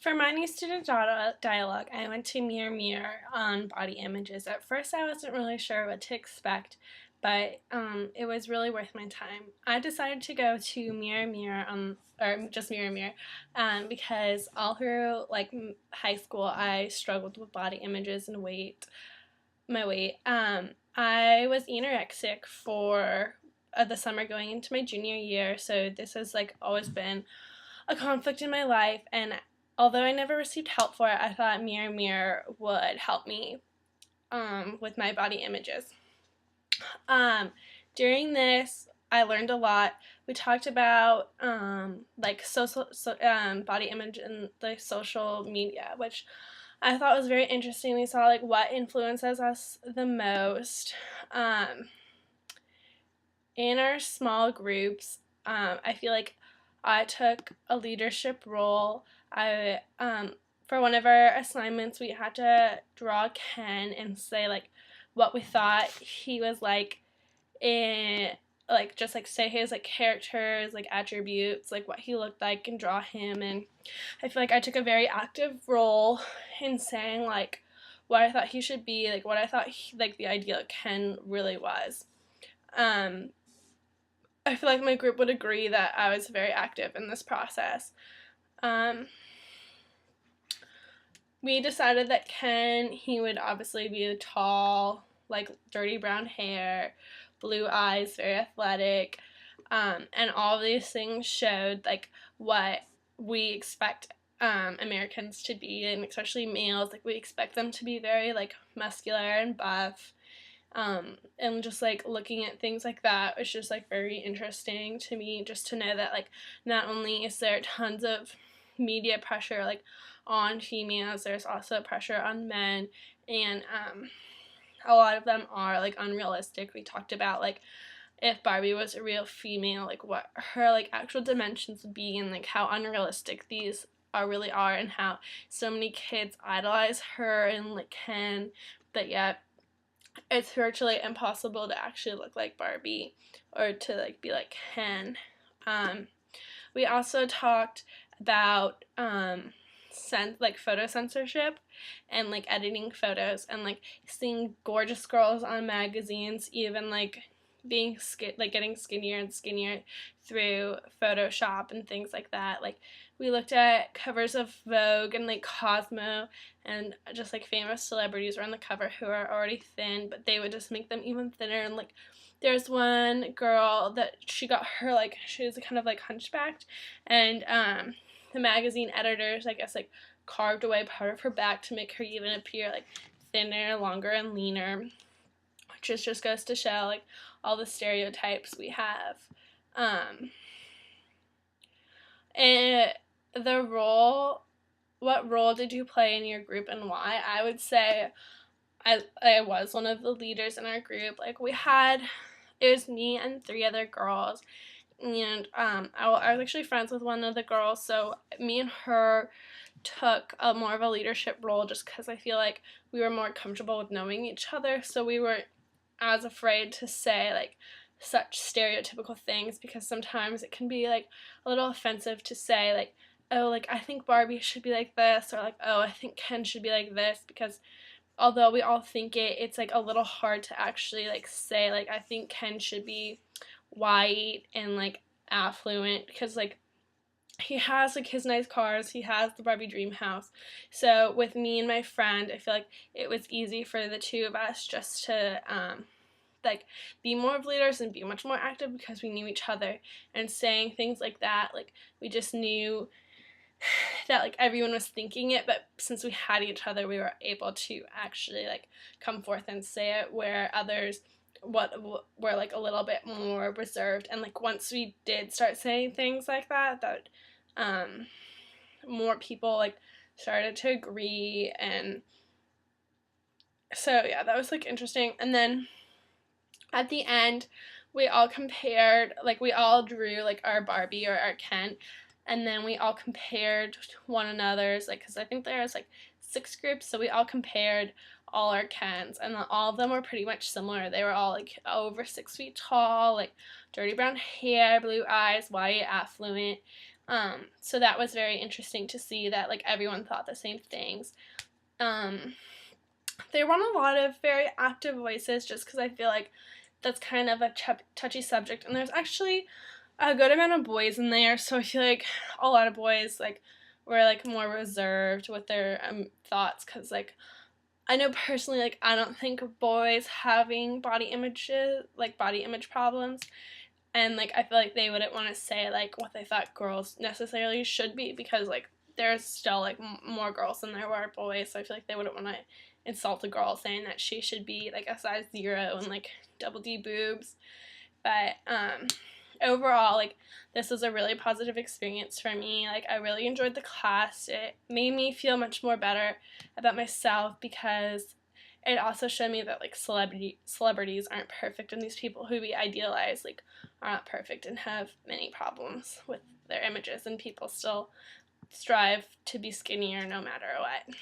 For my new student dialogue, I went to Mirror Mirror on body images. At first, I wasn't really sure what to expect, but it was really worth my time. I decided to go to Mirror Mirror or just Mirror Mirror, because all through high school, I struggled with body images and my weight. I was anorexic for the summer going into my junior year, so this has always been a conflict in my life, and although I never received help for it, I thought Mirror Mirror would help me with my body images. Um, During this, I learned a lot. We talked about body image and the social media, which I thought was very interesting. We saw what influences us the most. In our small groups, I feel like I took a leadership role. I For one of our assignments, we had to draw Ken and say what we thought he was like in just say his characters, attributes, what he looked like, and draw him. And I feel like I took a very active role in saying what I thought he should be, what I thought the ideal Ken really was. I feel like my group would agree that I was very active in this process. We decided that Ken, he would obviously be tall, dirty brown hair, blue eyes, very athletic, and all these things showed what we expect Americans to be, and especially males. We expect them to be very muscular and buff. And just looking at things like that was just very interesting to me, just to know that not only is there tons of media pressure on females, there's also pressure on men, and a lot of them are unrealistic. We talked about if Barbie was a real female, what her actual dimensions would be, and how unrealistic these really are, and how so many kids idolize her and Ken, but yet it's virtually impossible to actually look like Barbie or to be like Ken. We also talked about photo censorship and editing photos, and seeing gorgeous girls on magazines, even being getting skinnier and skinnier through Photoshop and things like that. We looked at covers of Vogue and Cosmo, and just famous celebrities were on the cover who are already thin, but they would just make them even thinner. And there's one girl that she got her she was kind of hunchbacked, and the magazine editors, I guess, carved away part of her back to make her even appear thinner, longer, and leaner, which just goes to show all the stereotypes we have. And what role did you play in your group and why? I would say I was one of the leaders in our group. It was me and three other girls, and I was actually friends with one of the girls, so me and her took a more of a leadership role, just because I feel like we were more comfortable with knowing each other, so we weren't as afraid to say such stereotypical things, because sometimes it can be a little offensive to say oh, I think Barbie should be like this, or oh, I think Ken should be like this, because although we all think it, it's a little hard to actually say I think Ken should be white and affluent, because he has his nice cars, he has the Barbie dream house. So with me and my friend, I feel like it was easy for the two of us just to be more of leaders and be much more active, because we knew each other, and saying things like that, we just knew that everyone was thinking it, but since we had each other, we were able to actually come forth and say it, where others were a little bit more reserved. And once we did start saying things like that more people started to agree. And so yeah, that was interesting. And then at the end, we all compared, we all drew our Barbie or our Ken, and then we all compared one another's, because I think there was 6 groups, so we all compared all our Kens, and all of them were pretty much similar. They were all over 6 feet tall, dirty brown hair, blue eyes, white, affluent, So that was very interesting to see that, like, everyone thought the same things. There weren't a lot of very active voices, just because I feel like that's kind of a touchy subject, and there's actually a good amount of boys in there, so I feel like a lot of boys, like, were, like, more reserved with their thoughts, because, like, I know personally, like, I don't think boys having body image problems, and, like, I feel like they wouldn't want to say, like, what they thought girls necessarily should be, because, like, there's still, like, more girls than there were boys, so I feel like they wouldn't want to insult a girl saying that she should be, like, a size 0 and, like, double D boobs. But overall, like, this was a really positive experience for me. Like, I really enjoyed the class. It made me feel much more better about myself, because it also showed me that, like, celebrities aren't perfect, and these people who we idealize, like, are not perfect and have many problems with their images, and people still strive to be skinnier no matter what.